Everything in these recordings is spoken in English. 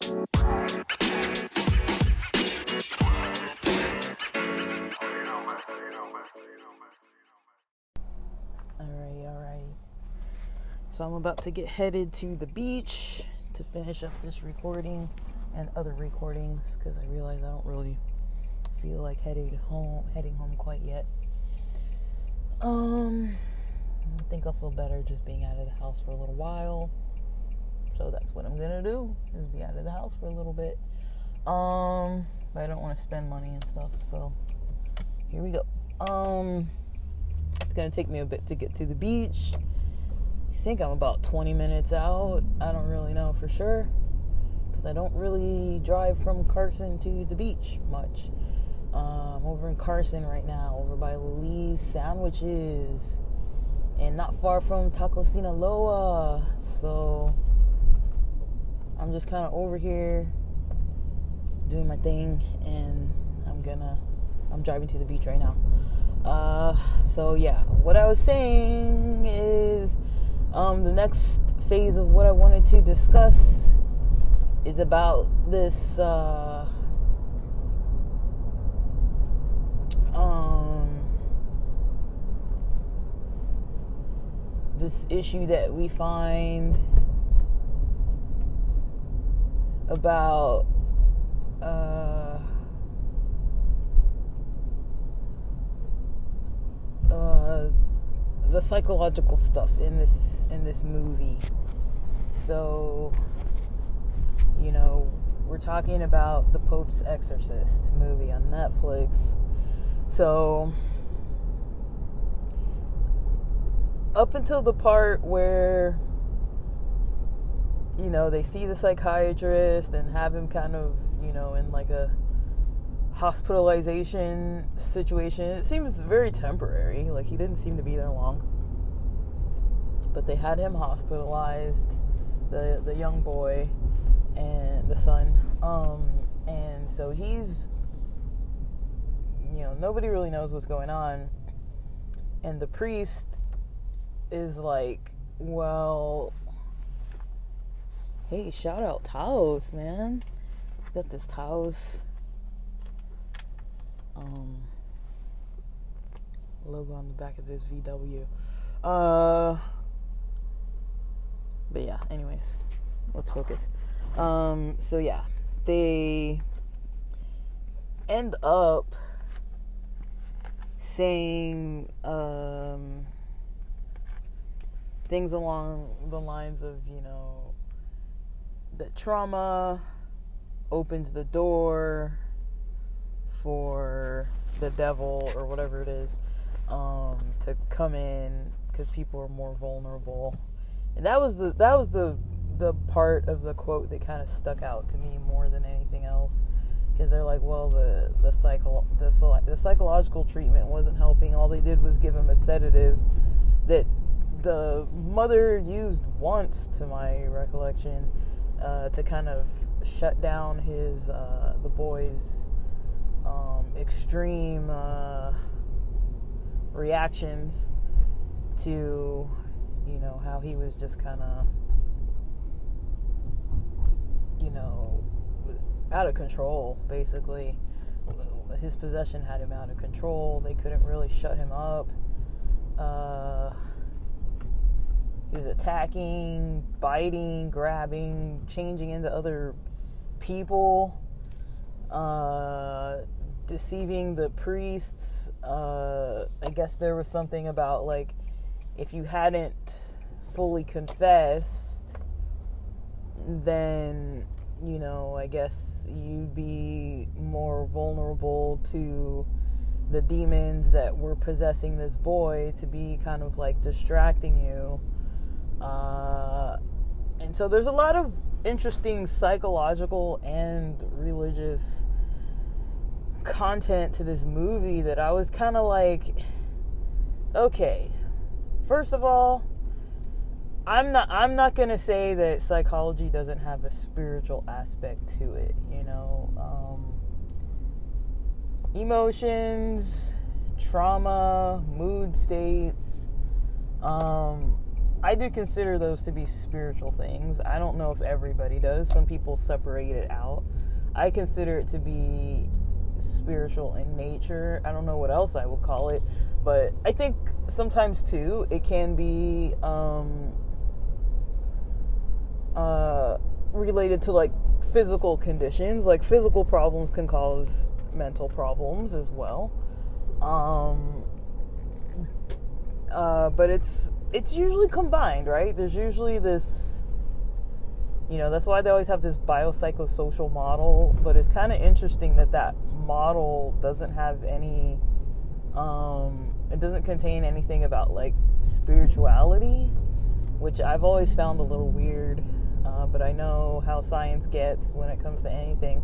Alrighty. So I'm about to get headed to the beach to finish up this recording and other recordings because I realize I don't really feel like heading home quite yet. I think I'll feel better just being out of the house for a little while. So that's what I'm gonna do, is be out of the house for a little bit. But I don't want to spend money and stuff, so here we go. It's gonna take me a bit to get to the beach. I think I'm about 20 minutes out. I don't really know for sure, because I don't really drive from Carson to the beach much. I'm over in Carson right now, over by Lee's Sandwiches, and not far from Taco Sinaloa. So I'm just kind of over here doing my thing, and I'm driving to the beach right now. So yeah, what I was saying is, the next phase of what I wanted to discuss is about this, this issue that we find about the psychological stuff in this movie. So, we're talking about the Pope's Exorcist movie on Netflix. So, up until the part where they see the psychiatrist and have him kind of, in like a hospitalization situation. It seems very temporary. Like, he didn't seem to be there long. But they had him hospitalized, the young boy and the son. And so he's, nobody really knows what's going on. And the priest is like, well, hey, shout out Taos, man. Got this Taos logo on the back of this VW. But yeah, anyways, let's focus. So yeah, they end up saying things along the lines of, that trauma opens the door for the devil or whatever it is to come in, because people are more vulnerable. And that was the part of the quote that kind of stuck out to me more than anything else, because they're like, well, the psychological treatment wasn't helping. All they did was give him a sedative that the mother used once, to my recollection, to kind of shut down the boy's extreme reactions to, how he was just kind of, out of control, basically. His possession had him out of control. They couldn't really shut him up. He was attacking, biting, grabbing, changing into other people, deceiving the priests. I guess there was something about, like, if you hadn't fully confessed, then, I guess you'd be more vulnerable to the demons that were possessing this boy, to be kind of like distracting you. And so there's a lot of interesting psychological and religious content to this movie that I was kind of like, okay, first of all, I'm not gonna say that psychology doesn't have a spiritual aspect to it, emotions, trauma, mood states. I do consider those to be spiritual things. I don't know if everybody does. Some people separate it out. I consider it to be spiritual in nature. I don't know what else I would call it, but I think sometimes too it can be related to like physical conditions. Like physical problems can cause mental problems as well. But it's usually combined, right? There's usually this, that's why they always have this biopsychosocial model, but it's kind of interesting that model doesn't have any, it doesn't contain anything about like spirituality, which I've always found a little weird, but I know how science gets when it comes to anything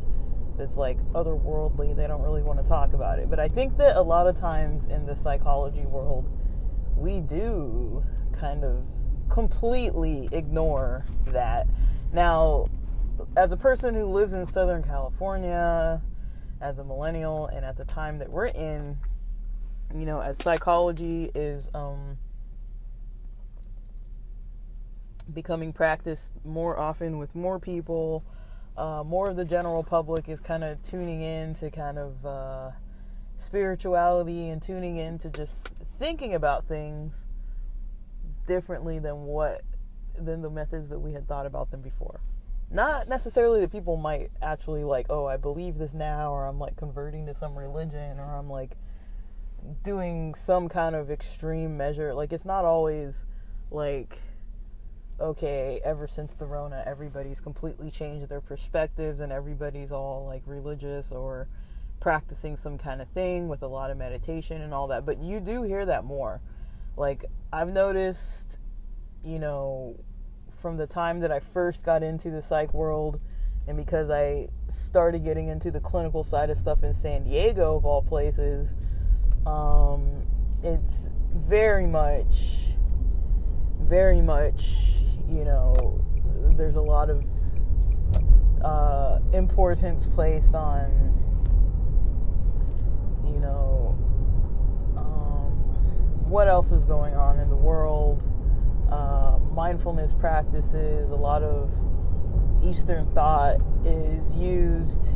that's like otherworldly. They don't really want to talk about it, but I think that a lot of times in the psychology world, we do kind of completely ignore that. Now, as a person who lives in Southern California, as a millennial, and at the time that we're in, as psychology is becoming practiced more often with more people, more of the general public is kind of tuning in to kind of spirituality and tuning in to just thinking about things differently than the methods that we had thought about them before. Not necessarily that people might actually like, oh, I believe this now, or I'm like converting to some religion, or I'm like doing some kind of extreme measure. Like, it's not always like, okay, ever since the Rona, everybody's completely changed their perspectives and everybody's all like religious or practicing some kind of thing with a lot of meditation and all that. But you do hear that more. Like, I've noticed, from the time that I first got into the psych world, and because I started getting into the clinical side of stuff in San Diego, of all places, it's very much, there's a lot of importance placed on what else is going on in the world, mindfulness practices. A lot of Eastern thought is used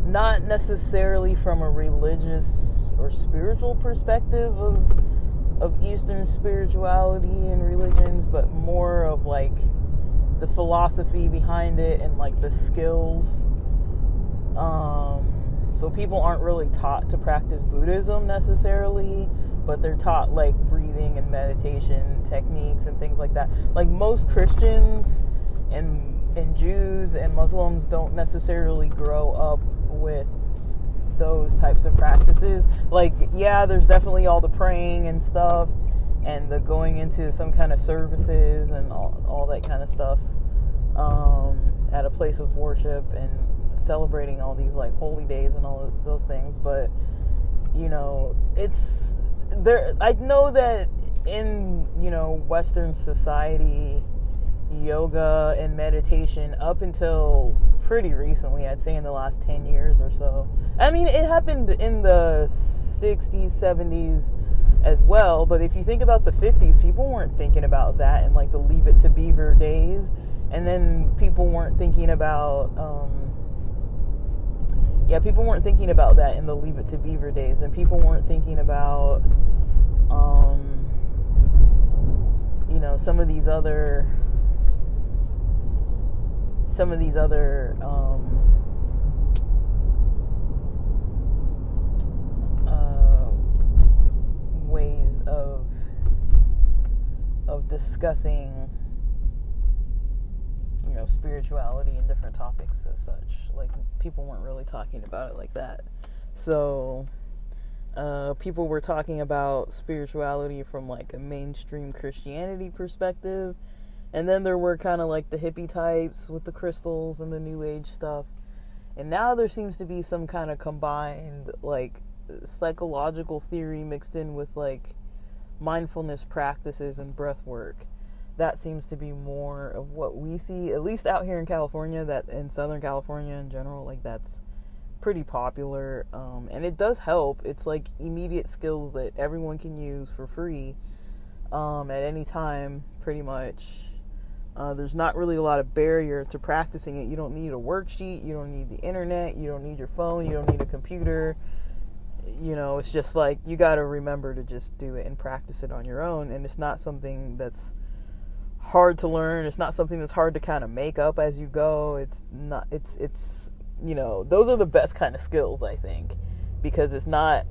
not necessarily from a religious or spiritual perspective of Eastern spirituality and religions, but more of like the philosophy behind it and like the skills. So people aren't really taught to practice Buddhism necessarily, but they're taught like breathing and meditation techniques and things like that. Like most Christians and Jews and Muslims don't necessarily grow up with those types of practices. Like, yeah, there's definitely all the praying and stuff and the going into some kind of services and all that kind of stuff at a place of worship and celebrating all these like holy days and all of those things. But it's there. I know that in Western society, yoga and meditation, up until pretty recently, I'd say in the last 10 years or so, I mean, it happened in the 60s, 70s as well, but if you think about the 50s, people weren't thinking about that in like the Leave It to Beaver days, and then people weren't thinking about people weren't thinking about that in the Leave It to Beaver days, and people weren't thinking about some of these other ways of discussing spirituality and different topics as such. Like, people weren't really talking about it like that. So people were talking about spirituality from like a mainstream Christianity perspective, and then there were kind of like the hippie types with the crystals and the new age stuff, and now there seems to be some kind of combined like psychological theory mixed in with like mindfulness practices and breath work. That seems to be more of what we see, at least out here in California, that in Southern California in general, like that's pretty popular, and it does help. It's like immediate skills that everyone can use for free at any time, pretty much. There's not really a lot of barrier to practicing it. You don't need a worksheet. You don't need the internet. You don't need your phone. You don't need a computer. It's just like you got to remember to just do it and practice it on your own. And it's not something that's hard to learn. It's not something that's hard to kind of make up as you go. It's not. It's those are the best kind of skills, I think, because it's not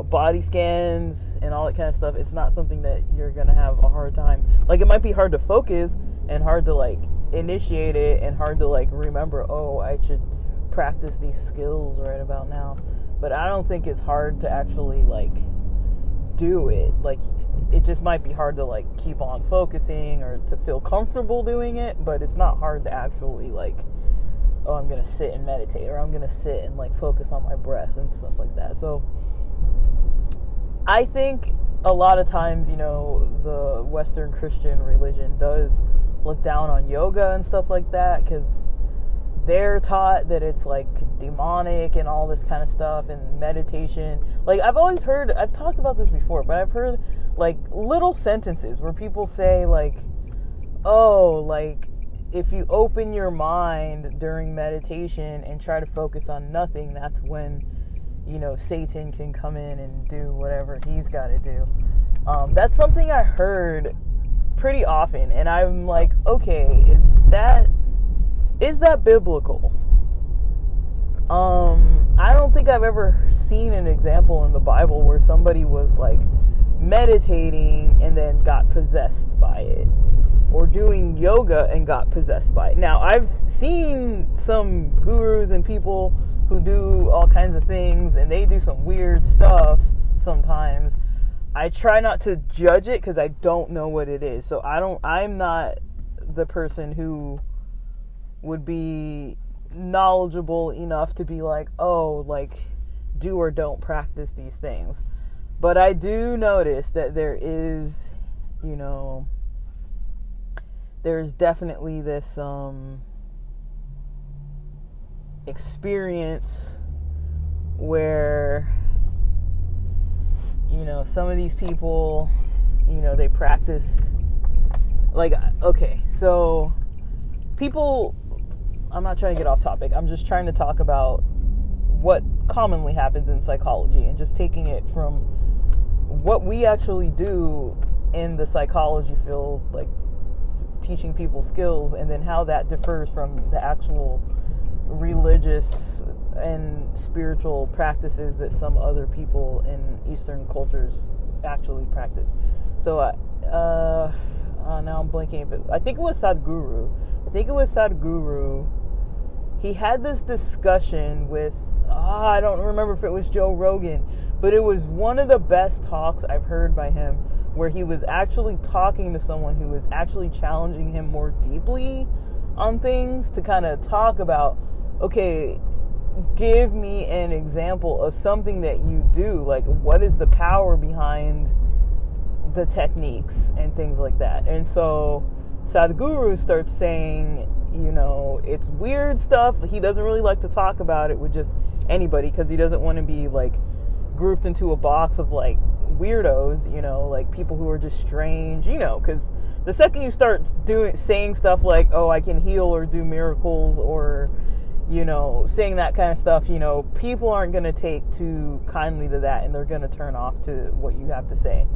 body scans and all that kind of stuff. It's not something that you're gonna have a hard time. Like, it might be hard to focus and hard to like initiate it and hard to like remember, oh, I should practice these skills right about now. But I don't think it's hard to actually like do it. Like, it just might be hard to like keep on focusing or to feel comfortable doing it, but it's not hard to actually like, oh, I'm gonna sit and meditate, or I'm gonna sit and like focus on my breath and stuff like that. So I think a lot of times, the Western Christian religion does look down on yoga and stuff like that, because they're taught that it's like demonic and all this kind of stuff, and meditation. Like, I've talked about this before, but I've heard like little sentences where people say like, oh, like, if you open your mind during meditation and try to focus on nothing, that's when Satan can come in and do whatever he's got to do. That's something I heard pretty often, and I'm like, okay, is that biblical? I don't think I've ever seen an example in the Bible where somebody was like meditating and then got possessed by it, or doing yoga and got possessed by it. Now, I've seen some gurus and people who do all kinds of things, and they do some weird stuff sometimes. I try not to judge it because I don't know what it is. So I'm not the person who would be knowledgeable enough to be like, oh, like, do or don't practice these things. But I do notice that there is, there's definitely this experience where some of these people they practice, like, okay, so people, I'm not trying to get off topic, I'm just trying to talk about what commonly happens in psychology and just taking it from what we actually do in the psychology field, like teaching people skills, and then how that differs from the actual religious and spiritual practices that some other people in Eastern cultures actually practice. So now I'm blanking. I think it was Sadhguru. He had this discussion with, I don't remember if it was Joe Rogan, but it was one of the best talks I've heard by him, where he was actually talking to someone who was actually challenging him more deeply on things, to kind of talk about, okay, give me an example of something that you do, like, what is the power behind the techniques and things like that. And so Sadhguru starts saying, it's weird stuff. He doesn't really like to talk about it with just anybody, because he doesn't want to be like grouped into a box of like weirdos, like people who are just strange, because the second you start saying stuff like, oh, I can heal or do miracles, or saying that kind of stuff, people aren't going to take too kindly to that, and they're going to turn off to what you have to say.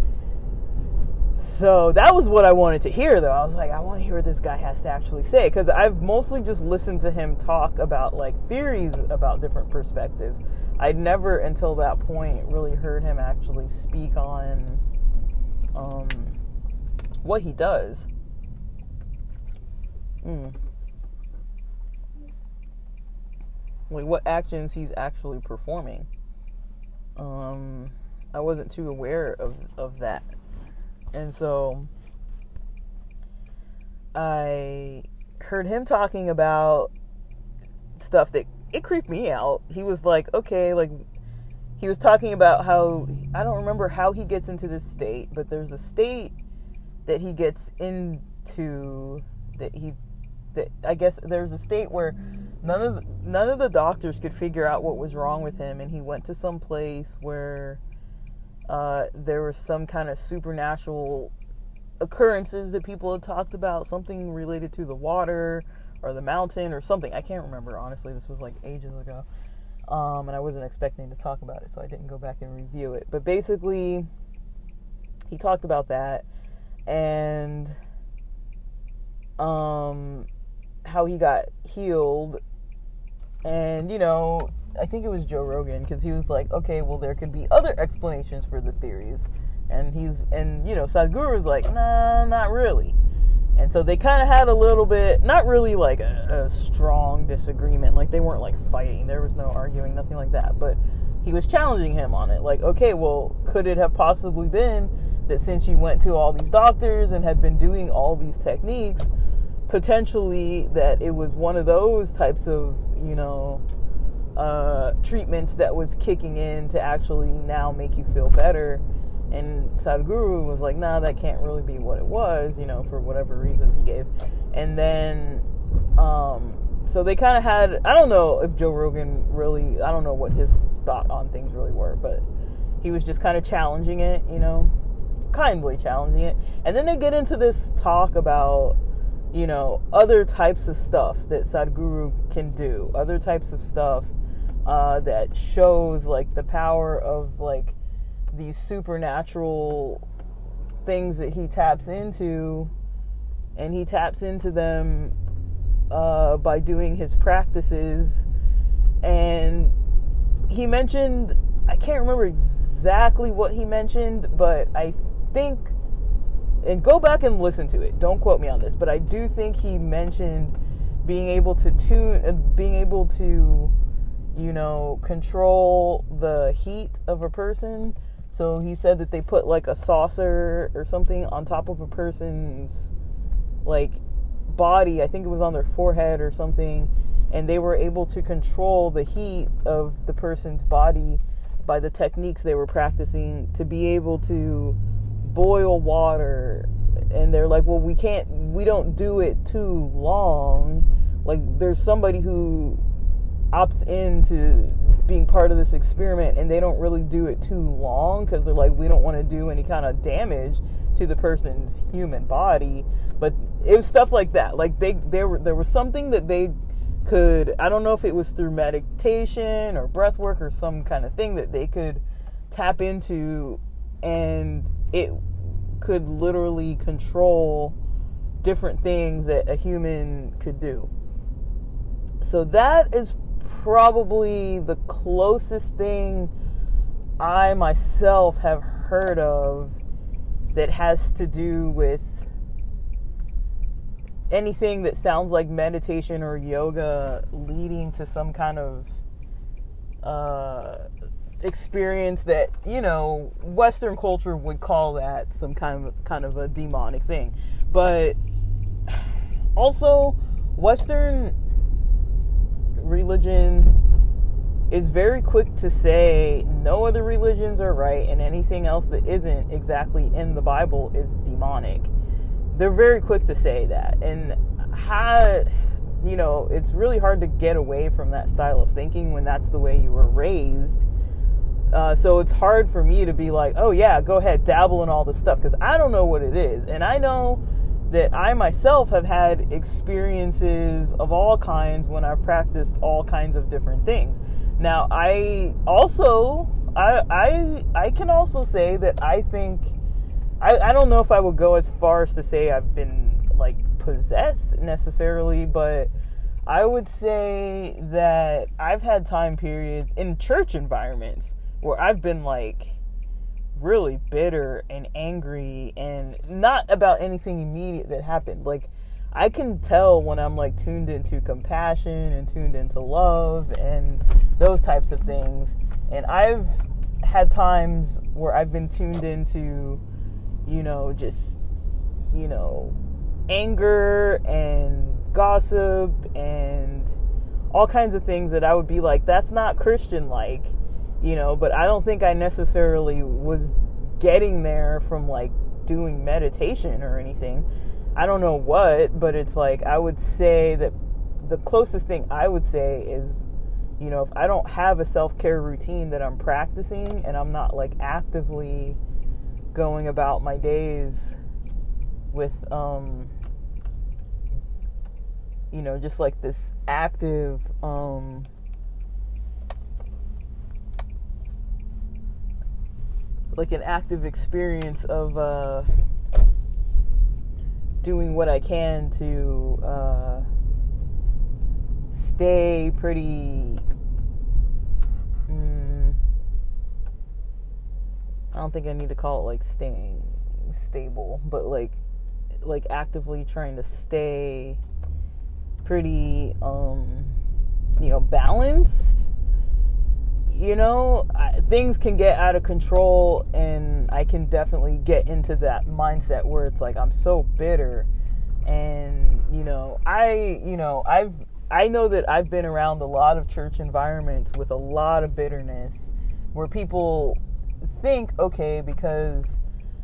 So that was what I wanted to hear, though. I was like, I want to hear what this guy has to actually say, because I've mostly just listened to him talk about like theories about different perspectives. I'd never until that point really heard him actually speak on what he does. Like what actions he's actually performing. I wasn't too aware of that. And so I heard him talking about stuff that it creeped me out. He was like, okay, like he was talking about how, I don't remember how he gets into this state, but there's a state that he gets into that I guess there's a state where none of the doctors could figure out what was wrong with him, and he went to some place where there was some kind of supernatural occurrences that people had talked about, something related to the water or the mountain or something. I can't remember, honestly. This was like ages ago. And I wasn't expecting to talk about it, so I didn't go back and review it. But basically, he talked about that and how he got healed. And, I think it was Joe Rogan, because he was like, okay, well, there could be other explanations for the theories. And Sadhguru was like, nah, not really. And so they kind of had a little bit, not really like a strong disagreement. Like, they weren't like fighting. There was no arguing, nothing like that. But he was challenging him on it. Like, okay, well, could it have possibly been that since you went to all these doctors and had been doing all these techniques, potentially that it was one of those types of, treatments that was kicking in to actually now make you feel better? And Sadhguru was like, nah, that can't really be what it was, for whatever reasons he gave. And then, so they kind of had, I don't know if Joe Rogan really, I don't know what his thought on things really were, but he was just kind of challenging it, kindly challenging it. And then they get into this talk about, other types of stuff that Sadhguru can do, other types of stuff that shows like the power of like these supernatural things that he taps into, and he taps into them by doing his practices. And he mentioned, I can't remember exactly what he mentioned, but I think, and go back and listen to it, don't quote me on this, but I do think he mentioned being able to control the heat of a person. So he said that they put like a saucer or something on top of a person's like body. I think it was on their forehead or something. And they were able to control the heat of the person's body by the techniques they were practicing to be able to boil water. And they're like, well, we don't do it too long. Like, there's somebody who opts into being part of this experiment, and they don't really do it too long because they're like, we don't want to do any kind of damage to the person's human body. But it was stuff like that. Like, there was something that they could, I don't know if it was through meditation or breath work or some kind of thing that they could tap into, and it could literally control different things that a human could do. So that is probably the closest thing I myself have heard of that has to do with anything that sounds like meditation or yoga leading to some kind of experience that, Western culture would call that some kind of a demonic thing. But also, Western religion is very quick to say no other religions are right and anything else that isn't exactly in the Bible is demonic. They're very quick to say that. And it's really hard to get away from that style of thinking when that's the way you were raised. So it's hard for me to be like, oh yeah, go ahead, dabble in all this stuff, because I don't know what it is. And I know that I myself have had experiences of all kinds when I've practiced all kinds of different things. Now, I can also say that I think, I don't know if I would go as far as to say I've been like possessed necessarily, but I would say that I've had time periods in church environments where I've been like really bitter and angry, and not about anything immediate that happened. Like, I can tell when I'm like tuned into compassion and tuned into love and those types of things. And I've had times where I've been tuned into, anger and gossip and all kinds of things that I would be like, that's not Christian-like, but I don't think I necessarily was getting there from like doing meditation or anything. I don't know what, but it's like, I would say that the closest thing I would say is, if I don't have a self-care routine that I'm practicing and I'm not like actively going about my days with, just like this active, like an active experience of doing what I can to stay pretty, I don't think I need to call it like staying stable, but like actively trying to stay pretty, balanced. Things can get out of control, and I can definitely get into that mindset where it's like I'm so bitter, and I know that I've been around a lot of church environments with a lot of bitterness, where people think, okay, because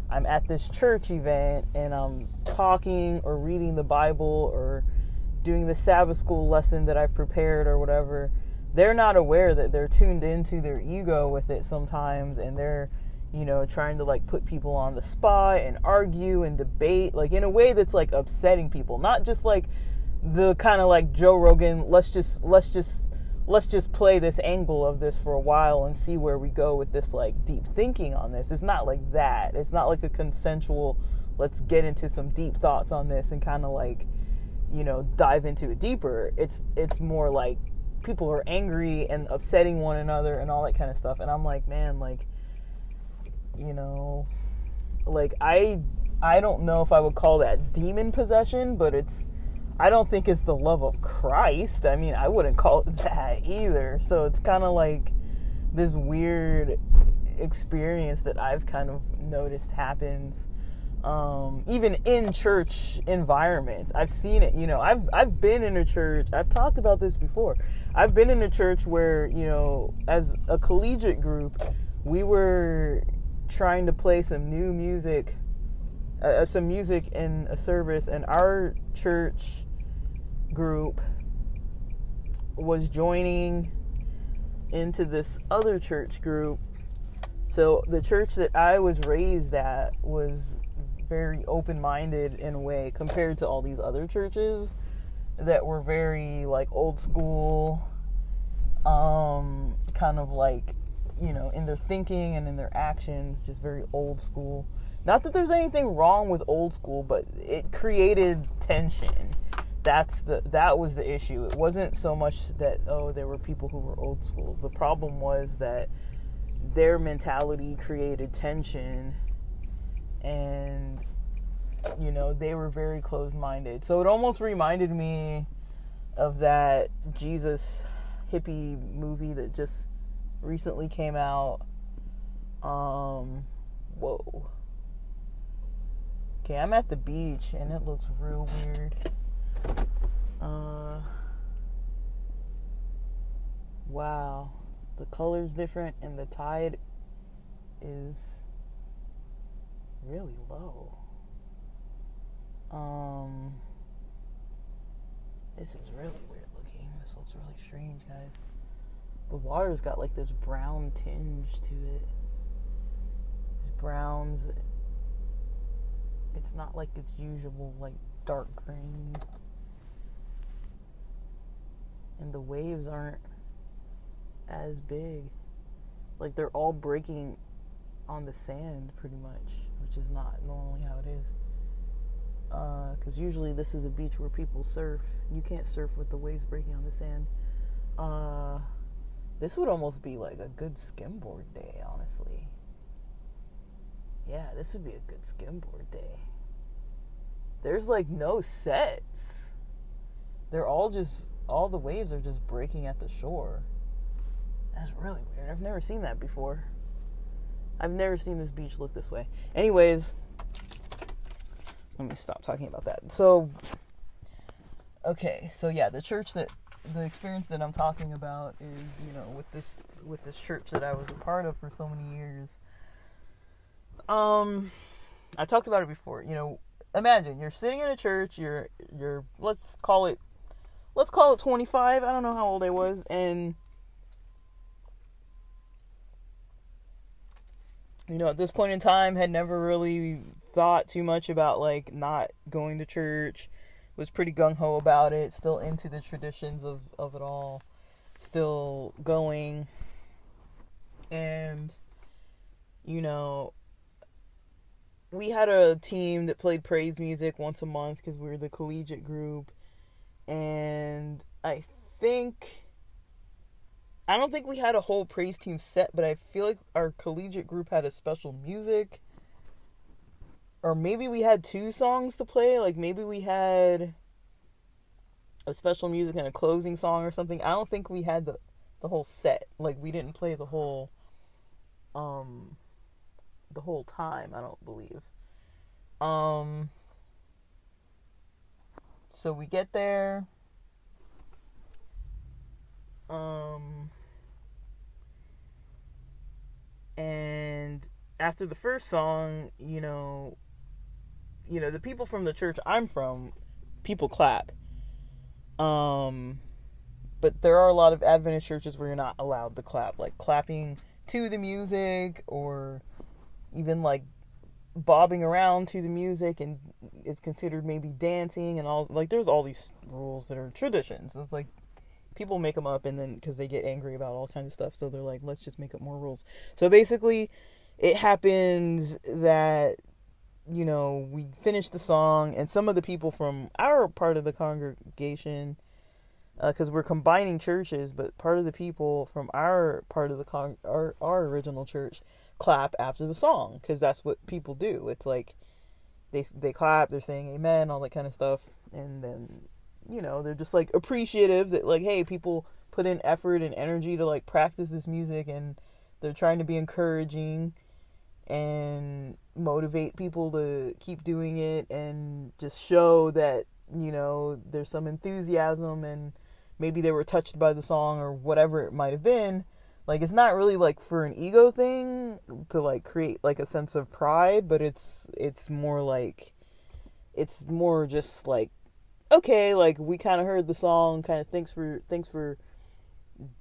I'm at this church event and I'm talking or reading the Bible or doing the Sabbath school lesson that I've prepared or whatever, they're not aware that they're tuned into their ego with it sometimes, and they're, trying to like put people on the spot and argue and debate, like in a way that's like upsetting people, not just like the kind of like Joe Rogan, let's just play this angle of this for a while and see where we go with this like deep thinking on this. It's not like that. It's not like a consensual, let's get into some deep thoughts on this and kind of like, dive into it deeper. It's more like people are angry and upsetting one another and all that kind of stuff. And I'm like, man, like, like I don't know if I would call that demon possession, but I don't think it's the love of Christ. I mean, I wouldn't call it that either. So it's kind of like this weird experience that I've kind of noticed happens, even in church environments. I've seen it, I've been in a church. I've talked about this before. I've been in a church where, as a collegiate group, we were trying to play some new music, some music in a service, and our church group was joining into this other church group. So the church that I was raised at was very open-minded in a way compared to all these other churches that were very like old school, kind of like, in their thinking and in their actions, just very old school. Not that there's anything wrong with old school, but it created tension. That was the issue. It wasn't so much that, there were people who were old school. The problem was that their mentality created tension, and, they were very closed-minded. So it almost reminded me of that Jesus hippie movie that just recently came out. Whoa. Okay, I'm at the beach, and it looks real weird. Wow. The color's different, and the tide is really low. This is really weird looking. This looks really strange, guys. The water's got like this brown tinge to it. These browns. It's not like its usual like dark green. And the waves aren't as big. Like they're all breaking on the sand pretty much, which is not normally how it is. Because usually this is a beach where people surf. You can't surf with the waves breaking on the sand. This would almost be like a good skimboard day, honestly. Yeah, this would be a good skimboard day. There's like no sets. They're all the waves are just breaking at the shore. That's really weird. I've never seen that before. I've never seen this beach look this way. Anyways, let me stop talking about that. So, okay, so yeah, the experience that I'm talking about is, with this church that I was a part of for so many years. I talked about it before. Imagine you're sitting in a church. You're let's call it 25. I don't know how old I was, and at this point in time, had never really thought too much about like not going to church. Was pretty gung-ho about it, still into the traditions of it all, still going. And you know, we had a team that played praise music once a month because we were the collegiate group. And I don't think we had a whole praise team set, but I feel like our collegiate group had a special music. Or maybe we had 2 songs to play. Like maybe we had a special music and a closing song or something. I don't think we had the whole set. Like we didn't play the whole time, I don't believe. So we get there. And after the first song, the people from the church I'm from, people clap. But there are a lot of Adventist churches where you're not allowed to clap. Like clapping to the music or even like bobbing around to the music and it's considered maybe dancing and all. Like there's all these rules that are traditions. It's like people make them up and then because they get angry about all kinds of stuff. So they're like, let's just make up more rules. So basically it happens that, we finish the song and some of the people from our part of the congregation, because we're combining churches, but part of the people from our part of the our original church clap after the song because that's what people do. It's like they clap, they're saying amen, all that kind of stuff, and then they're just like appreciative that like, hey, people put in effort and energy to like practice this music and they're trying to be encouraging and motivate people to keep doing it and just show that there's some enthusiasm and maybe they were touched by the song or whatever it might have been. Like it's not really like for an ego thing to like create like a sense of pride, but it's more just like, okay, like we kind of heard the song, kind of thanks for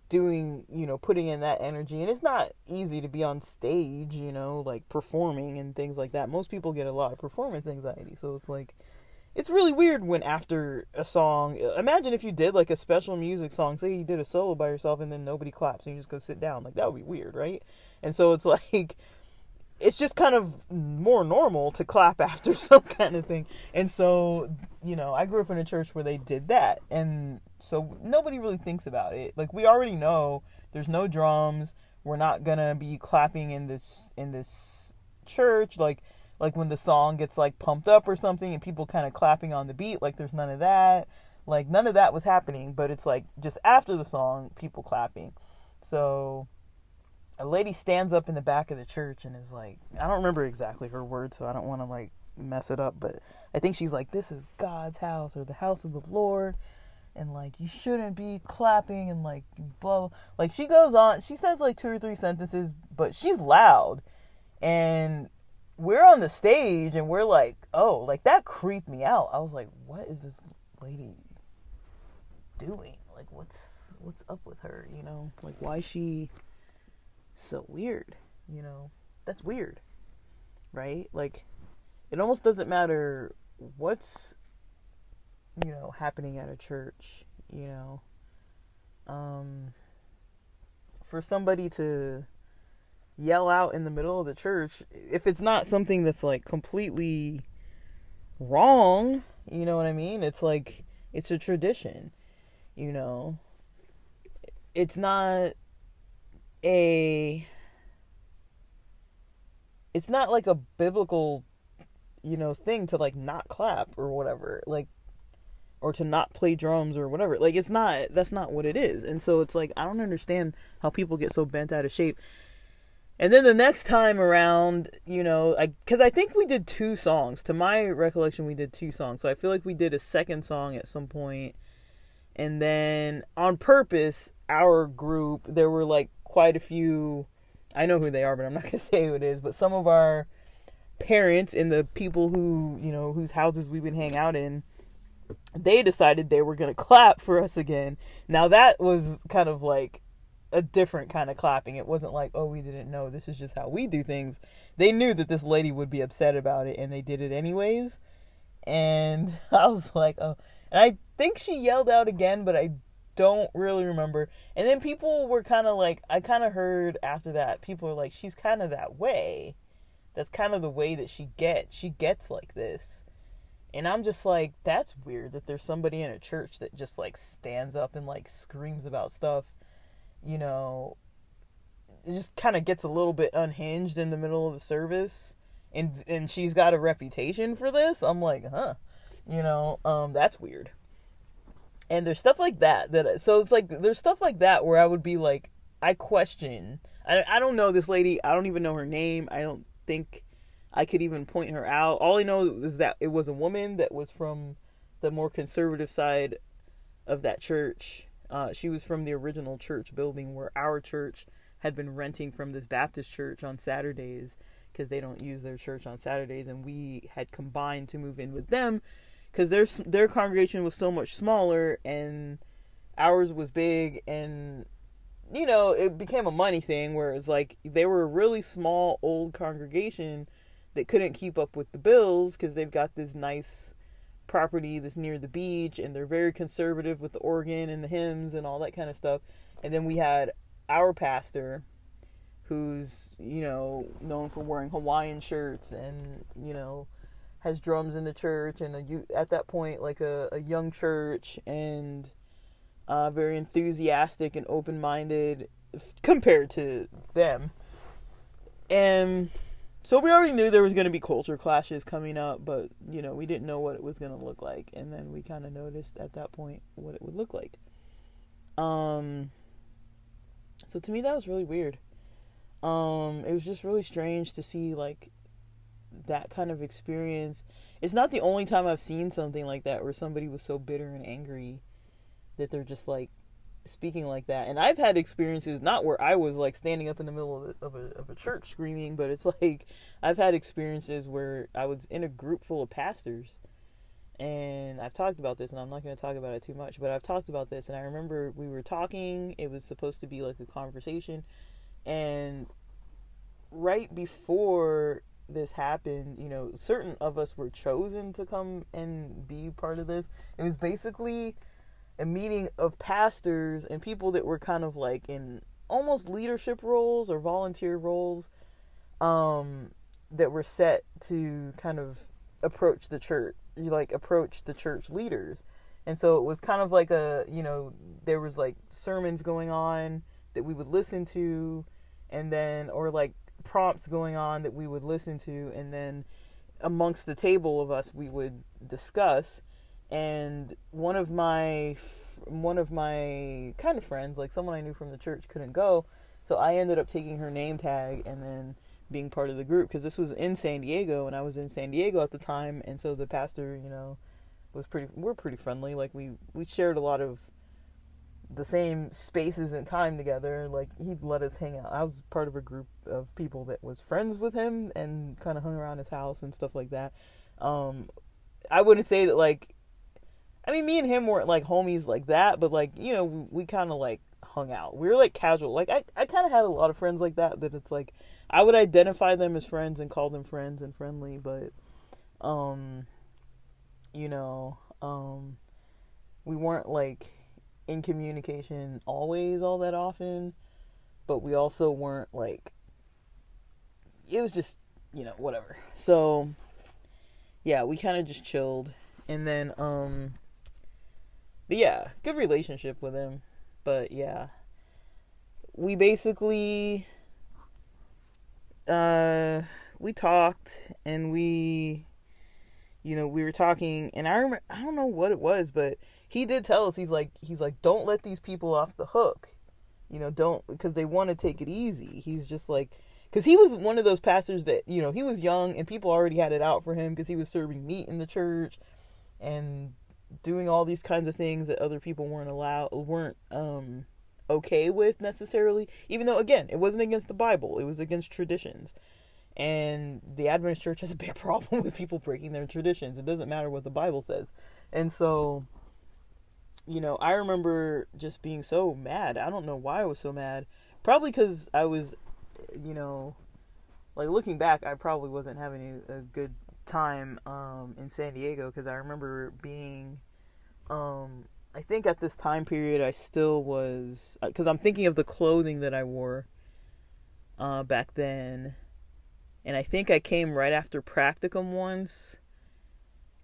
doing, putting in that energy. And it's not easy to be on stage, like performing and things like that. Most people get a lot of performance anxiety. So it's like, it's really weird when after a song, imagine if you did like a special music song, say you did a solo by yourself and then nobody claps and you just go sit down. Like that would be weird, right? And so it's like, it's just kind of more normal to clap after some kind of thing. And so, I grew up in a church where they did that. And so nobody really thinks about it. Like we already know there's no drums. We're not going to be clapping in this church. Like when the song gets like pumped up or something and people kind of clapping on the beat, like there's none of that. Like none of that was happening, but it's like just after the song, people clapping. So a lady stands up in the back of the church and is like, I don't remember exactly her words, so I don't want to like mess it up, but I think she's like, this is God's house or the house of the Lord, and like you shouldn't be clapping and like blah. Like she goes on, she says like 2 or 3 sentences, but she's loud, and we're on the stage and we're like, oh, like that creeped me out. I was like, what is this lady doing? Like what's up with her? Like why is she so weird? That's weird, right? Like it almost doesn't matter what's happening at a church, for somebody to yell out in the middle of the church, if it's not something that's like completely wrong, you know what I mean? It's like, it's a tradition, it's not like a biblical, thing to like not clap or whatever, like, or to not play drums or whatever. Like that's not what it is. And so it's like, I don't understand how people get so bent out of shape. And then the next time around, because I think we did 2 songs. To my recollection, we did 2 songs. So I feel like we did a second song at some point. And then on purpose, our group, there were like quite a few, I know who they are, but I'm not going to say who it is, but some of our parents and the people who, whose houses we would hang out in, they decided they were going to clap for us again. Now that was kind of like a different kind of clapping. It wasn't like, oh, we didn't know, this is just how we do things. They knew that this lady would be upset about it, and they did it anyways. And I was like, oh. And I think she yelled out again, but I don't really remember. And then people were kind of like, I kind of heard after that, people were like, she's kind of that way. That's kind of the way that she gets. She gets like this. And I'm just like, that's weird that there's somebody in a church that just like stands up and like screams about stuff, you know, it just kind of gets a little bit unhinged in the middle of the service. And she's got a reputation for this. I'm like, huh, you know, that's weird. And there's stuff like that, so it's like, there's stuff like that where I would be like, I question, I don't know this lady, I don't even know her name, I don't think I could even point her out. All I know is that it was a woman that was from the more conservative side of that church. She was from the original church building where our church had been renting from this Baptist church on Saturdays, because they don't use their church on Saturdays, and we had combined to move in with them because their congregation was so much smaller and ours was big, and you know, it became a money thing where it's like they were a really small old congregation that couldn't keep up with the bills because they've got this nice property that's near the beach, and they're very conservative with the organ and the hymns and all that kind of stuff. And then we had our pastor, who's, you know, known for wearing Hawaiian shirts and, you know, has drums in the church, and at that point, like a young church, and very enthusiastic and open-minded compared to them. And so we already knew there was going to be culture clashes coming up, but, you know, we didn't know what it was going to look like. And then we kind of noticed at that point what it would look like. So to me, that was really weird. It was just really strange to see, like, that kind of experience. It's not the only time I've seen something like that where somebody was so bitter and angry that they're just, like, speaking like that. And I've had experiences, not where I was, like, standing up in the middle of a church screaming, but it's like, I've had experiences where I was in a group full of pastors. And I've talked about this, and I'm not going to talk about it too much, but I've talked about this, and I remember we were talking. It was supposed to be, like, a conversation. And right before this happened, you know, certain of us were chosen to come and be part of this. It was basically a meeting of pastors and people that were kind of like in almost leadership roles or volunteer roles, that were set to kind of approach the church leaders. And so it was kind of like a, you know, there was like sermons going on that we would listen to, and then, or like prompts going on that we would listen to, and then amongst the table of us we would discuss. And one of my kind of friends, like someone I knew from the church, couldn't go, so I ended up taking her name tag and then being part of the group, because this was in San Diego, and I was in San Diego at the time. And so the pastor, you know, we're pretty friendly. Like we shared a lot of the same spaces and time together. Like, he'd let us hang out. I was part of a group of people that was friends with him and kind of hung around his house and stuff like that. I wouldn't say that, like, I mean, me and him weren't like homies like that, but like, you know, we kind of like hung out. We were like casual. Like, I kind of had a lot of friends like that it's like, I would identify them as friends and call them friends and friendly, but, you know, we weren't like in communication always all that often, but we also weren't like, it was just, you know, whatever. So yeah, we kind of just chilled. And then but yeah, good relationship with him. But yeah, we basically we talked, and we, you know, we were talking, and I remember, I don't know what it was, but he did tell us, he's like, don't let these people off the hook, you know, don't, because they want to take it easy. He's just like, because he was one of those pastors that, you know, he was young and people already had it out for him because he was serving meat in the church and doing all these kinds of things that other people weren't okay with necessarily, even though, again, it wasn't against the Bible, it was against traditions. And the Adventist church has a big problem with people breaking their traditions. It doesn't matter what the Bible says. And so I remember just being so mad. I don't know why I was so mad. Probably because I was, you know, like looking back, I probably wasn't having a good time in San Diego, because I remember being, I think at this time period I still was, because I'm thinking of the clothing that I wore back then, and I think I came right after practicum once,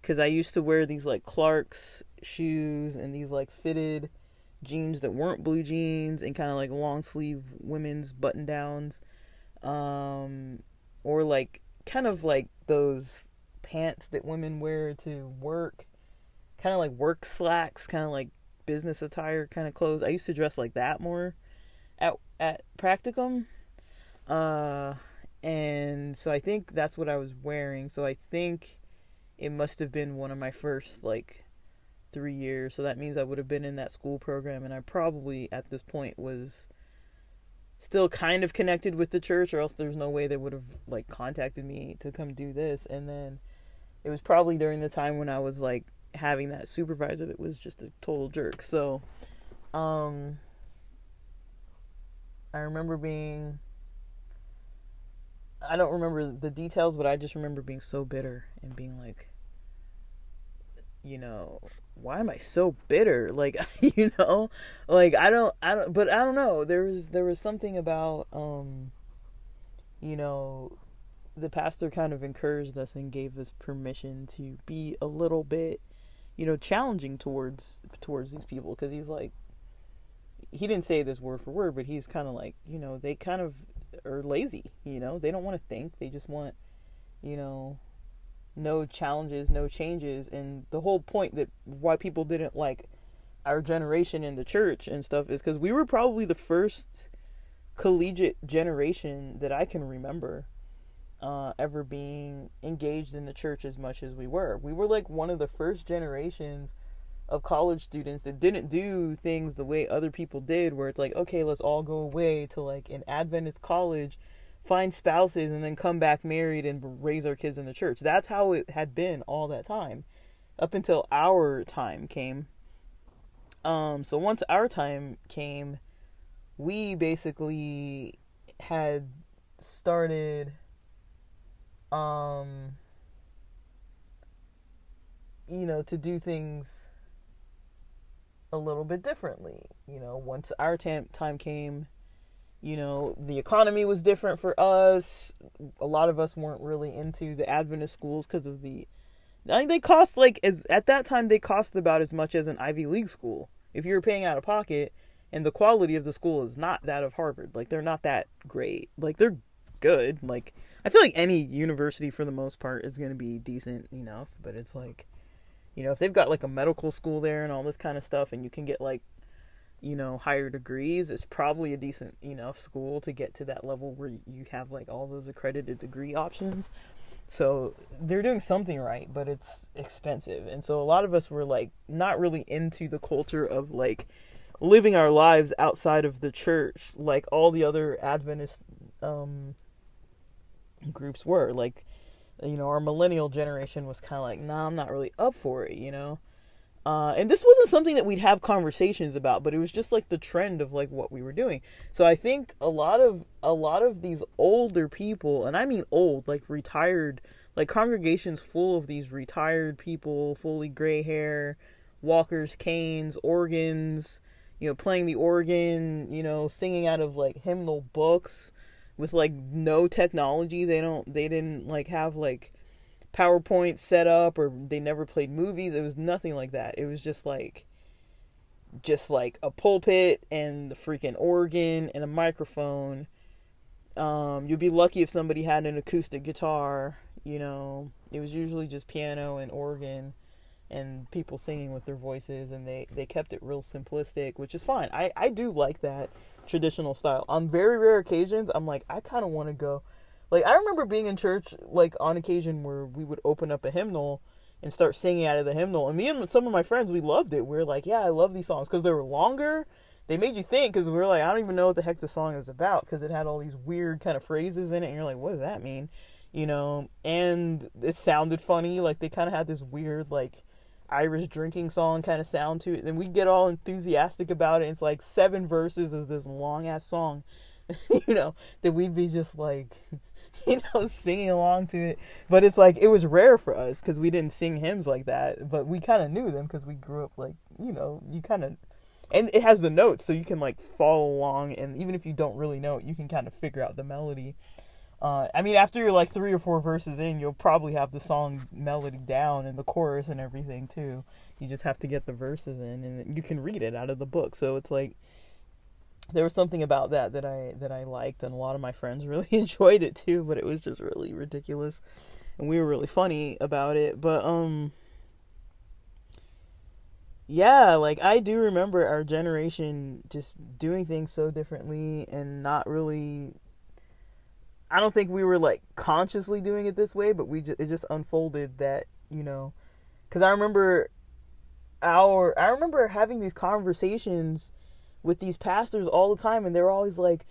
because I used to wear these like Clark's shoes and these like fitted jeans that weren't blue jeans, and kind of like long sleeve women's button downs, or like kind of like those pants that women wear to work, kind of like work slacks, kind of like business attire kind of clothes. I used to dress like that more at practicum, and so I think that's what I was wearing. So I think it must have been one of my first like 3 years. So that means I would have been in that school program, and I probably at this point was still kind of connected with the church, or else there's no way they would have like contacted me to come do this. And then it was probably during the time when I was like having that supervisor that was just a total jerk. So I remember being, I don't remember the details, but I just remember being so bitter and being like, why am I so bitter? Like, like I don't, but I don't know. There was something about, the pastor kind of encouraged us and gave us permission to be a little bit, challenging towards these people, because he's like, he didn't say this word for word, but he's kind of like, they kind of are lazy, they don't want to think, they just want, no challenges, no changes. And the whole point that why people didn't like our generation in the church and stuff is because we were probably the first collegiate generation that I can remember ever being engaged in the church as much as we were. We were like one of the first generations of college students that didn't do things the way other people did, where it's like, okay, let's all go away to like an Adventist college, find spouses, and then come back married and raise our kids in the church. That's how it had been all that time, up until our time came. So once our time came, we basically had started, to do things a little bit differently. Once our time came, the economy was different for us. A lot of us weren't really into the Adventist schools because of I think they cost at that time they cost about as much as an Ivy League school if you were paying out of pocket, and the quality of the school is not that of Harvard. Like, they're not that great. Like, they're good. Like, I feel like any university for the most part is going to be decent enough, but it's like, if they've got like a medical school there and all this kind of stuff, and you can get like, higher degrees, it's probably a decent enough school to get to that level where you have like all those accredited degree options. So they're doing something right, but it's expensive. And so a lot of us were like not really into the culture of like living our lives outside of the church like all the other Adventist groups were. Like, our millennial generation was kind of like, nah, I'm not really up for it, and this wasn't something that we'd have conversations about, but it was just like the trend of like what we were doing. So I think a lot of these older people, and I mean old, like retired, like congregations full of these retired people, fully gray hair, walkers, canes, organs, playing the organ, singing out of like hymnal books with like no technology. They didn't like have like PowerPoint set up, or they never played movies. It was nothing like that. It was just like a pulpit and the freaking organ and a microphone. You'd be lucky if somebody had an acoustic guitar. It was usually just piano and organ and people singing with their voices, and they kept it real simplistic, which is fine. I do like that traditional style. On very rare occasions, I'm like, I kind of want to go. Like, I remember being in church, like, on occasion where we would open up a hymnal and start singing out of the hymnal. And me and some of my friends, we loved it. We were like, yeah, I love these songs. Because they were longer. They made you think, because we were like, I don't even know what the heck the song is about. Because it had all these weird kind of phrases in it. And you're like, what does that mean? And it sounded funny. Like, they kind of had this weird, like, Irish drinking song kind of sound to it. And we get all enthusiastic about it. It's like 7 verses of this long ass song, that we'd be just like, singing along to it. But it's like, it was rare for us because we didn't sing hymns like that. But we kind of knew them because we grew up like, you kind of, and it has the notes, so you can like follow along. And even if you don't really know it, you can kind of figure out the melody. After you're like 3 or 4 verses in, you'll probably have the song melody down and the chorus and everything too. You just have to get the verses in, and you can read it out of the book. So it's like, there was something about that I liked, and a lot of my friends really enjoyed it too. But it was just really ridiculous, and we were really funny about it. But yeah, like I do remember our generation just doing things so differently and not really. I don't think we were like consciously doing it this way, but it just unfolded that, because I remember having these conversations with these pastors all the time, and they're always like,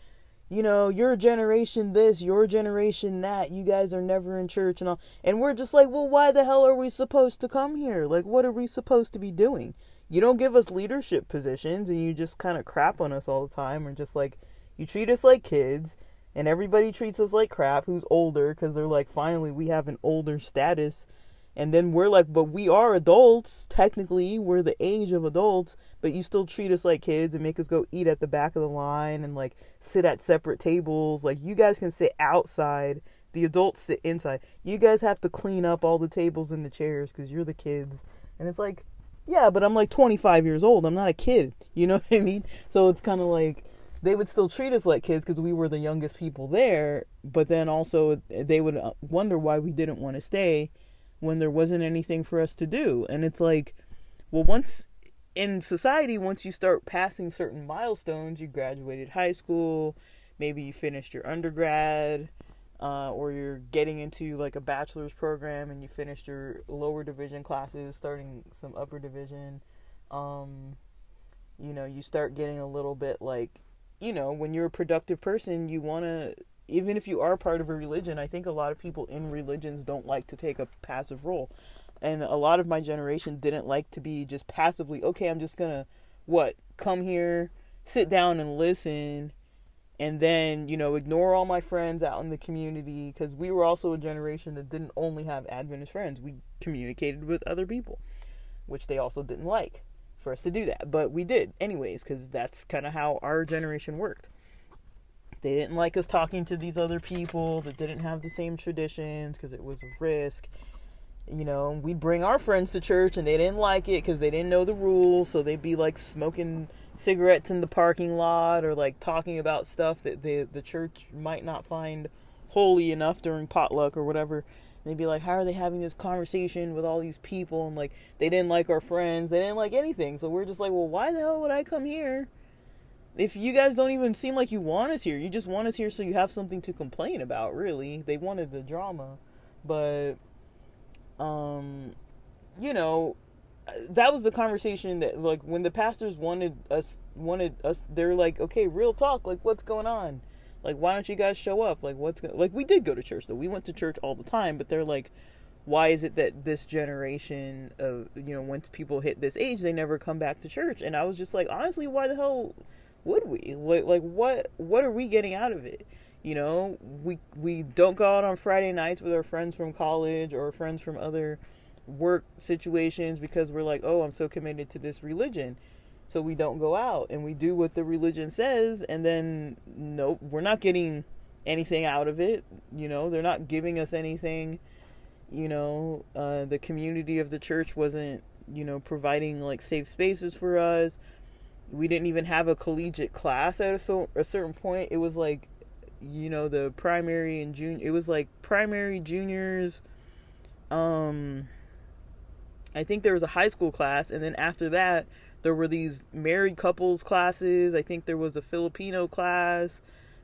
your generation this, your generation that, you guys are never in church and all. And we're just like, well, why the hell are we supposed to come here? Like, what are we supposed to be doing? You don't give us leadership positions, and you just kind of crap on us all the time, or just like, you treat us like kids. And everybody treats us like crap who's older, because they're like, finally, we have an older status. And then we're like, but we are adults. Technically, we're the age of adults. But you still treat us like kids and make us go eat at the back of the line and like sit at separate tables. Like, you guys can sit outside. The adults sit inside. You guys have to clean up all the tables and the chairs because you're the kids. And it's like, yeah, but I'm like 25 years old. I'm not a kid. You know what I mean? So it's kind of like, they would still treat us like kids because we were the youngest people there, but then also they would wonder why we didn't want to stay when there wasn't anything for us to do. And it's like, well, once in society, once you start passing certain milestones, you graduated high school, maybe you finished your undergrad, or you're getting into like a bachelor's program and you finished your lower division classes, starting some upper division, you start getting a little bit like, when you're a productive person, you want to, even if you are part of a religion, I think a lot of people in religions don't like to take a passive role. And a lot of my generation didn't like to be just passively, okay, I'm just going to, come here, sit down and listen, and then, ignore all my friends out in the community, because we were also a generation that didn't only have Adventist friends. We communicated with other people, which they also didn't like for us to do that, but we did anyways, because that's kind of how our generation worked. They didn't like us talking to these other people that didn't have the same traditions because it was a risk. We'd bring our friends to church and they didn't like it because they didn't know the rules, so they'd be like smoking cigarettes in the parking lot or like talking about stuff that the church might not find holy enough during potluck or whatever. They'd be like, how are they having this conversation with all these people? And like, they didn't like our friends. They didn't like anything. So we're just like, well, why the hell would I come here if you guys don't even seem like you want us here? You just want us here so you have something to complain about, really. They wanted the drama. But, that was the conversation that, like, when the pastors wanted us, they're like, okay, real talk. Like, what's going on? Like, why don't you guys show up? Like, we did go to church, though. We went to church all the time, but they're like, why is it that this generation of, when people hit this age, they never come back to church? And I was just like, honestly, why the hell would we? Like, what are we getting out of it? We don't go out on Friday nights with our friends from college or friends from other work situations because we're like, oh, I'm so committed to this religion. So we don't go out and we do what the religion says, and then nope, we're not getting anything out of it. They're not giving us anything. The community of the church wasn't, providing like safe spaces for us. We didn't even have a collegiate class at a certain point. It was like, the primary and junior. It was like primary, juniors. I think there was a high school class, and then after that, there were these married couples classes. I think there was a Filipino class.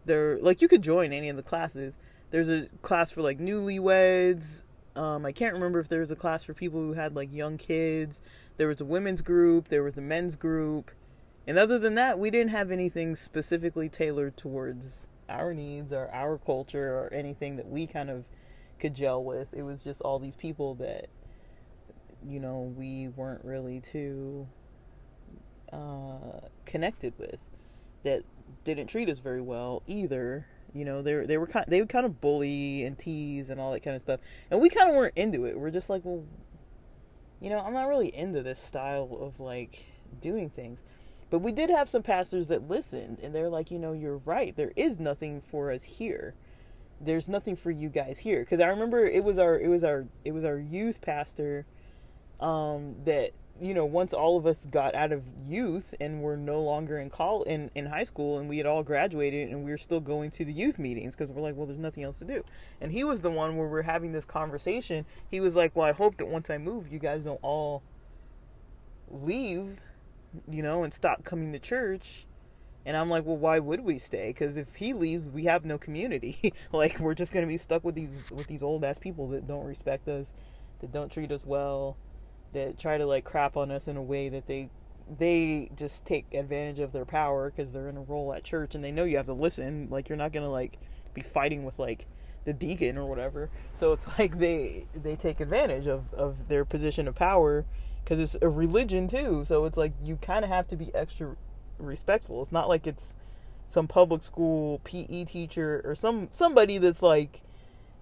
You could join any of the classes. There's a class for like newlyweds. I can't remember if there was a class for people who had like young kids. There was a women's group. There was a men's group. And other than that, we didn't have anything specifically tailored towards our needs or our culture or anything that we kind of could gel with. It was just all these people that, we weren't really too connected with, that didn't treat us very well either. They would kind of bully and tease and all that kind of stuff, and we kind of weren't into it. We're just like, well, I'm not really into this style of like doing things. But we did have some pastors that listened, and they're like, you're right. There is nothing for us here. There's nothing for you guys here. Because I remember it was our youth pastor that once all of us got out of youth and were no longer in high school, and we had all graduated, and we were still going to the youth meetings because we're like, well, there's nothing else to do. And he was the one where we're having this conversation. He was like, well, I hope that once I move, you guys don't all leave, and stop coming to church. And I'm like, well, why would we stay? Because if he leaves, we have no community. Like, we're just gonna be stuck with these old ass people that don't respect us, that don't treat us well, that try to like crap on us in a way that they just take advantage of their power because they're in a role at church and they know you have to listen. Like, you're not gonna like be fighting with like the deacon or whatever. So it's like they take advantage of their position of power, because it's a religion too. So it's like you kind of have to be extra respectful. It's not like it's some public school PE teacher or somebody that's like,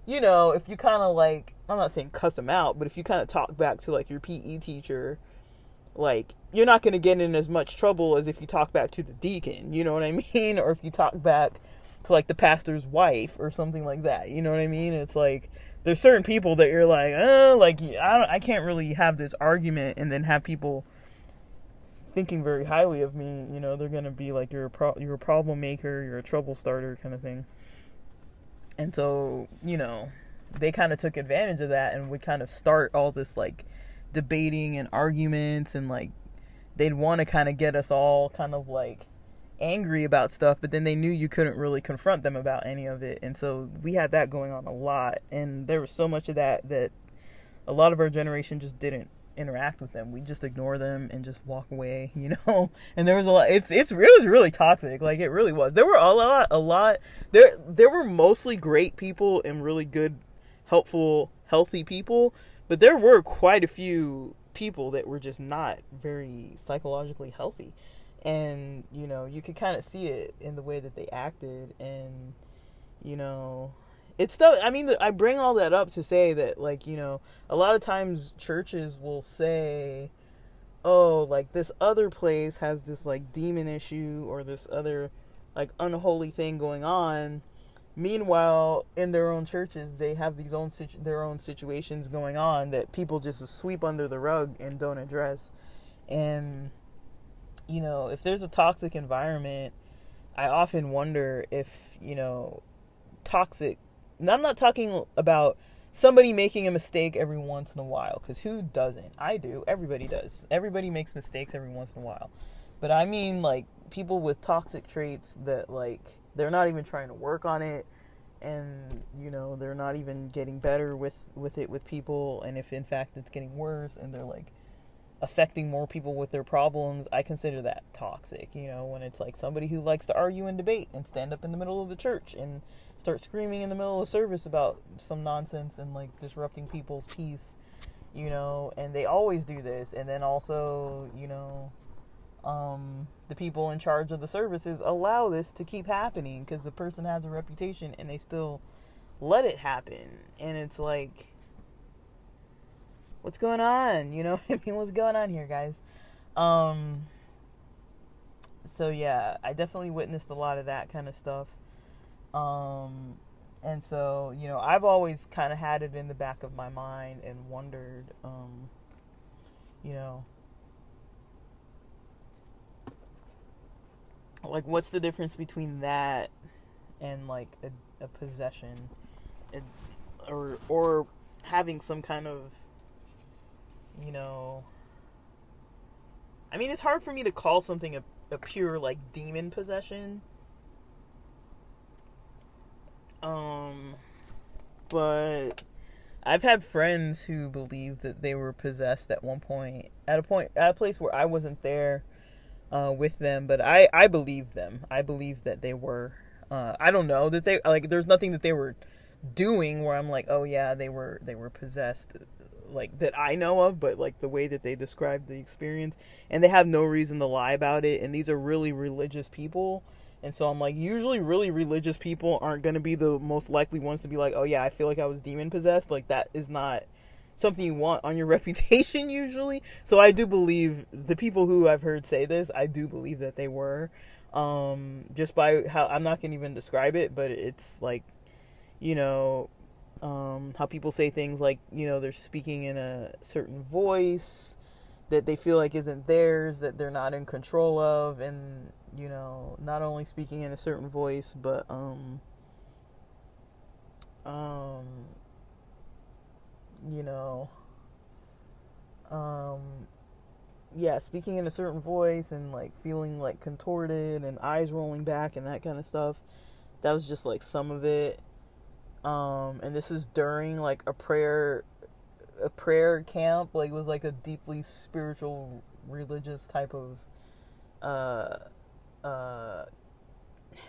if you kind of like, I'm not saying cuss them out, but if you kind of talk back to like your PE teacher, like, you're not going to get in as much trouble as if you talk back to the deacon, you know what I mean? Or if you talk back to like the pastor's wife or something like that, you know what I mean? It's like, there's certain people that you're like, I can't really have this argument and then have people thinking very highly of me. They're going to be like, you're a problem maker, you're a trouble starter kind of thing. And so, they kind of took advantage of that, and would kind of start all this like debating and arguments, and like they'd want to kind of get us all kind of like angry about stuff, but then they knew you couldn't really confront them about any of it. And so we had that going on a lot, and there was so much of that a lot of our generation just didn't interact with them. We just ignore them and just walk away, and there was a lot. It was really toxic. Like, it really was. There were a lot there were mostly great people and really good, helpful, healthy people, but there were quite a few people that were just not very psychologically healthy. And, you could kind of see it in the way that they acted. And, it's still, I bring all that up to say that, like, a lot of times churches will say, oh, like, this other place has this, like, demon issue or this other, like, unholy thing going on. Meanwhile, in their own churches, they have their own situations going on that people just sweep under the rug and don't address. And, if there's a toxic environment, I often wonder if, toxic, and I'm not talking about somebody making a mistake every once in a while, because who doesn't? I do. Everybody does. Everybody makes mistakes every once in a while. But I mean, like, people with toxic traits that, like, they're not even trying to work on it, and, they're not even getting better with it with people, and if in fact it's getting worse, and they're, like, affecting more people with their problems, I consider that toxic. When it's like somebody who likes to argue and debate and stand up in the middle of the church and start screaming in the middle of service about some nonsense and like disrupting people's peace, and they always do this. And then also, the people in charge of the services allow this to keep happening because the person has a reputation and they still let it happen. And it's like, what's going on? What's going on here, guys? So yeah, I definitely witnessed a lot of that kind of stuff. And so, I've always kind of had it in the back of my mind and wondered, like, what's the difference between that and like a possession, or having some kind of, it's hard for me to call something a pure, like, demon possession. But I've had friends who believed that they were possessed at one point, at a place where I wasn't there, with them, but I believed them. I believed that they were, I don't know, that they, like, there's nothing that they were doing where I'm like, oh yeah, they were possessed, like that I know of, but like the way that they describe the experience, and they have no reason to lie about it. And these are really religious people, and so I'm like, usually really religious people aren't going to be the most likely ones to be like, oh yeah, I feel like I was demon possessed. Like that is not something you want on your reputation usually. So I do believe the people who I've heard say this, I do believe that they were, just by how, I'm not going to even describe it, but it's like, you know, how people say things like, you know, they're speaking in a certain voice that they feel like isn't theirs, that they're not in control of, and, you know, not only speaking in a certain voice, but you know, yeah, speaking in a certain voice and like feeling like contorted and eyes rolling back and that kind of stuff. That was just like some of it. And this is during like a prayer camp. Like it was like a deeply spiritual, religious type of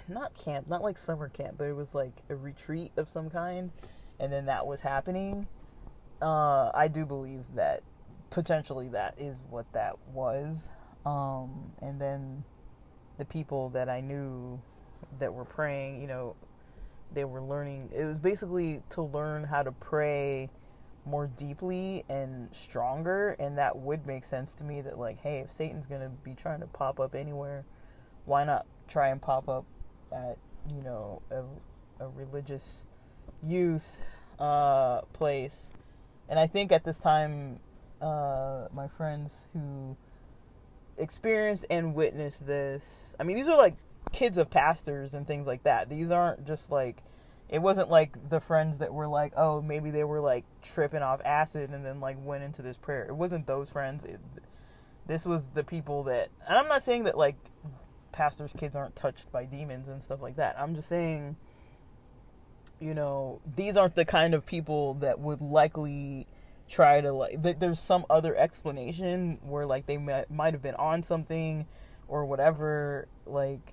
not camp, not like summer camp, but it was like a retreat of some kind. And then that was happening. I do believe that potentially that is what that was. And then the people that I knew that were praying, you know, they were learning. It was basically to learn how to pray more deeply and stronger. And that would make sense to me that, like, hey, if Satan's going to be trying to pop up anywhere, why not try and pop up at, you know, a religious youth place. And I think at this time, my friends who experienced and witnessed this, I mean, these are like kids of pastors and things like that. These aren't just like, it wasn't like the friends that were like, oh, maybe they were like tripping off acid and then like went into this prayer. It wasn't those friends. This was the people that, and I'm not saying that like pastors' kids aren't touched by demons and stuff like that. I'm just saying, you know, these aren't the kind of people that would likely try to, like, there's some other explanation where, like, they might have been on something or whatever, like,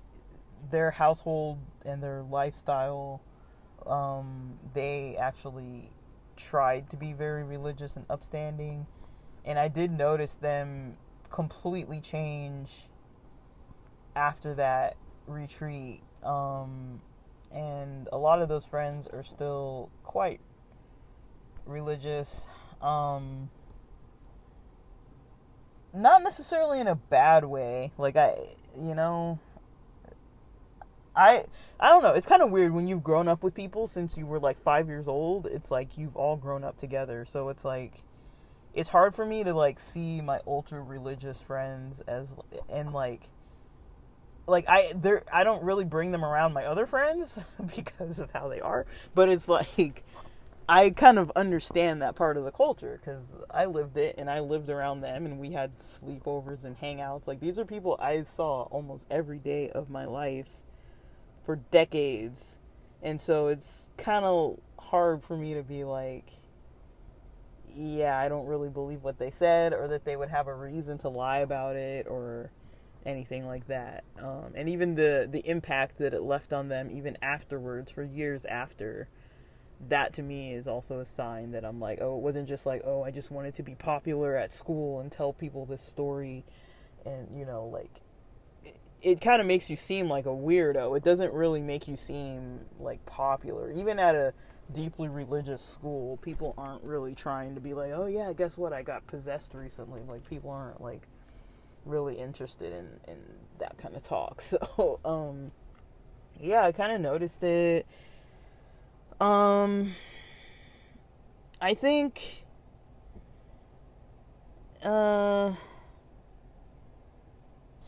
their household and their lifestyle, they actually tried to be very religious and upstanding, and I did notice them completely change after that retreat, and a lot of those friends are still quite religious. Not necessarily in a bad way. Like, I don't know. It's kind of weird when you've grown up with people since you were like 5 years old. It's like you've all grown up together. So it's like, it's hard for me to like see my ultra religious friends as, and like I don't really bring them around my other friends because of how they are, but it's like I kind of understand that part of the culture because I lived it and I lived around them and we had sleepovers and hangouts. Like, these are people I saw almost every day of my life for decades, and so it's kind of hard for me to be like, yeah, I don't really believe what they said, or that they would have a reason to lie about it or anything like that. And even the impact that it left on them even afterwards, for years after, that to me is also a sign that I'm like, oh, it wasn't just like, oh, I just wanted to be popular at school and tell people this story. And, you know, like, it kind of makes you seem like a weirdo. It doesn't really make you seem like popular. Even at a deeply religious school, people aren't really trying to be like, oh yeah, guess what, I got possessed recently. Like, people aren't like really interested in that kind of talk. So yeah, I kind of noticed it. I think so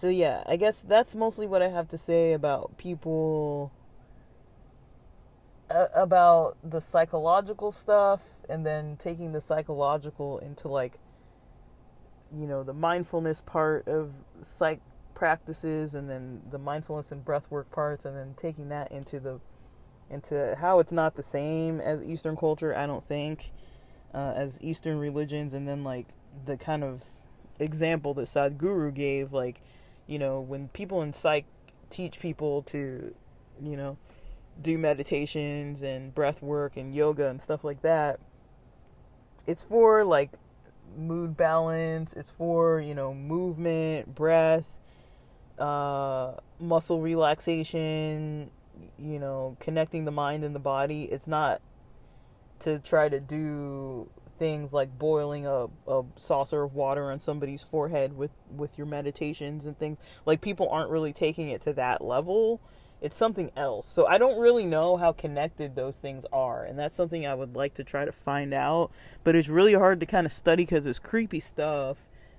yeah, I guess that's mostly what I have to say about people, about the psychological stuff, and then taking the psychological into, like, you know, the mindfulness part of psych practices, and then the mindfulness and breathwork parts, and then taking that into how it's not the same as Eastern culture, I don't think, as Eastern religions, and then like the kind of example that Sadhguru gave, like, you know, when people in psych teach people to, you know, do meditations and breath work and yoga and stuff like that, it's for like mood balance. It's for, movement, breath, muscle relaxation, connecting the mind and the body. It's not to try to do things like boiling a saucer of water on somebody's forehead with your meditations and things. Like, people aren't really taking it to that level. It's something else. So I don't really know how connected those things are, and that's something I would like to try to find out. But it's really hard to kind of study because it's creepy stuff,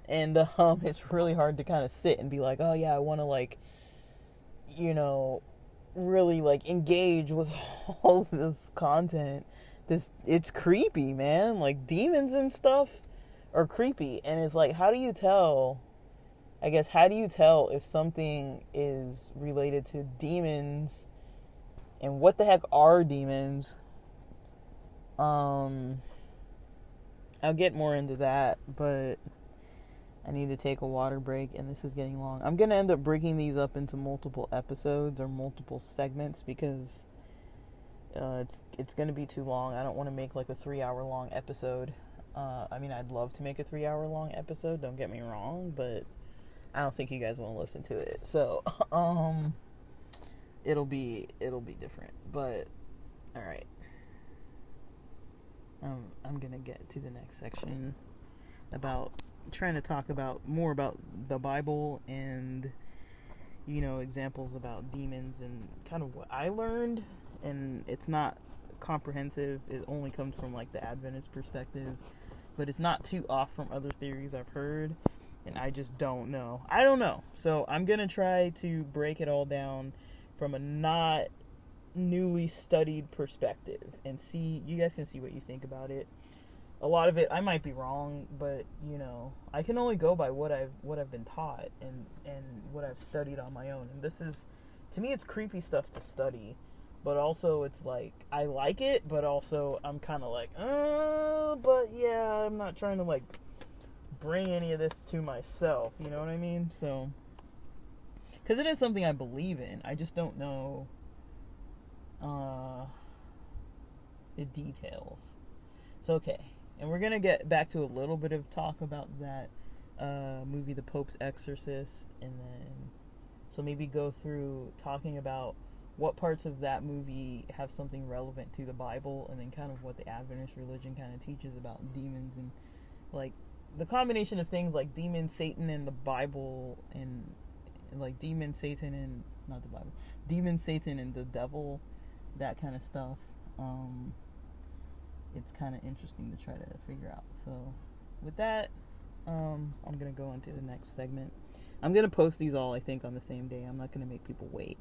and it's really hard to kind of sit and be like, oh yeah, I want to, like, really like engage with all this content. It's creepy, man. Like, demons and stuff are creepy, and it's like, how do you tell if something is related to demons, and what the heck are demons? I'll get more into that, but I need to take a water break, and this is getting long. I'm going to end up breaking these up into multiple episodes or multiple segments because it's going to be too long. I don't want to make like a 3-hour long episode. I'd love to make a 3-hour long episode, don't get me wrong, but I don't think you guys want to listen to it. So, it'll be different. But all right. I'm going to get to the next section about trying to talk more about the Bible and examples about demons and kind of what I learned. And it's not comprehensive. It only comes from like the Adventist perspective, but it's not too off from other theories I've heard. And I just don't know. I don't know. So I'm going to try to break it all down from a not newly studied perspective and see, you guys can see what you think about it. A lot of it, I might be wrong, but, I can only go by what I've been taught and what I've studied on my own. And this is, to me, it's creepy stuff to study. But also, it's like, I like it, but also I'm kind of like, but yeah, I'm not trying to, like, bring any of this to myself, you know what I mean? So, because it is something I believe in, I just don't know the details. So, okay, and we're gonna get back to a little bit of talk about that movie, The Pope's Exorcist, and then so maybe go through talking about what parts of that movie have something relevant to the Bible, and then kind of what the Adventist religion kind of teaches about demons and like the combination of things like demon, Satan, and the Bible, and like demon, Satan, and not the Bible, demon, Satan, and the devil, that kind of stuff. It's kind of interesting to try to figure out. So with that, I'm gonna go on to the next segment. I'm gonna post these all, I think, on the same day. I'm not gonna make people wait.